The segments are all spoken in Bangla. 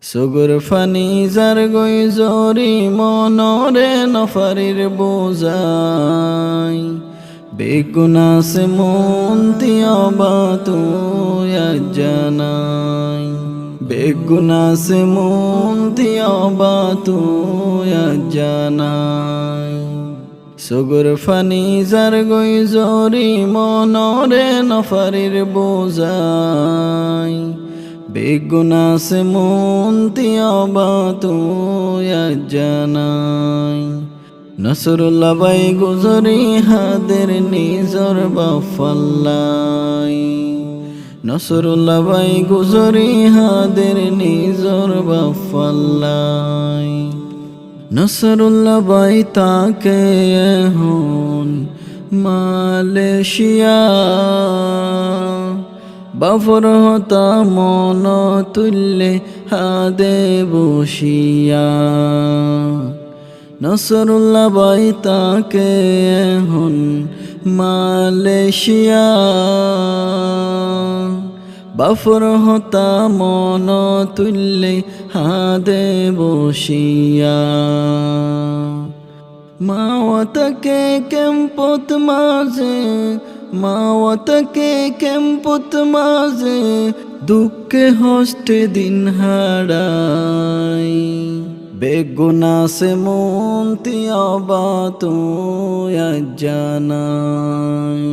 সুগুর ফানি যার গই জরি মনরে নফারির বোঝাই বেগুনা সে মন দিয়াবা তুই জানাই বেগুনা সে মন দিয়াবা তুই জানাই সুগুর ফানি যার গই জরি মনরে নফারির বোঝাই বেগুনা সে মন দিয়াবা তুই জানাই নসরুল্লাহ বাই গুজরি হাদের নিজর বাফাল্লাই নসরুল্লাহ বাই গুজরি হাদের নিজর বাফাল্লাই নসরুল্লাহ বাই তাকে এখন মালয়েশিয়া বাফর হতা মন তুল্লে হাদে বসিয়া নসরুল্লাহ বাই তাকে এখন মালয়েশিয়া বাফর হতা মন তুল্লে হাদে বসিয়া মাওয়াতকে কেম্পত মাঝে মাওয়াতকে কেম্পত মাঝে দুঃখে হস্তে দিন হারাই বেগুনা সে মন দিয়াবা তুই জানাই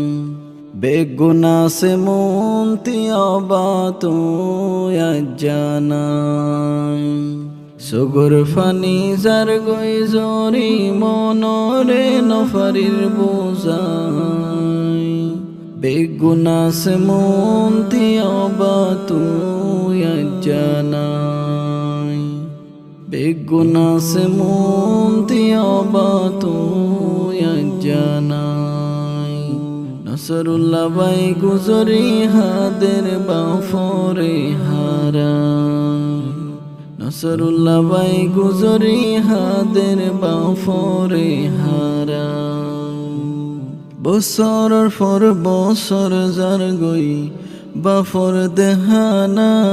বেগুনা সে মন দিয়াবা তুই জানাই সুগুর ফানি যার গই জরি মনরে নফারির বোঝাই বেগুনা সে মন দিয়াবা তুই জানাই বেগুনা সে মন দিয়াবা তুই জানাই নসরুল্লাহ বাই গুজরি হাদের বাফরে হারাই নসরুল্লাহ বাই গুজরি হাদের বাফরে হারাই বছরের পর বছর যার গই বাফর দেহানাই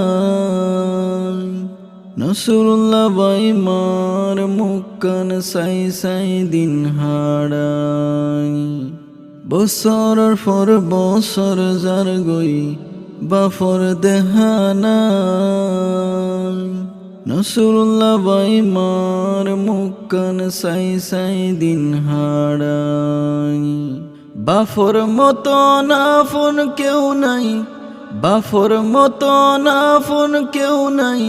নসরুল্লাহ বাই মার মুক্কান সাই সাই দিন হারাই বছরের পর বছর যার গই বাফর দেহানাই নসরুল্লাহ বাই মার মুক্কান সাই সাই দিন হারাই বাফর মতো নাফন কেউ নাই বাফর মতো নাফন কেউ নাই।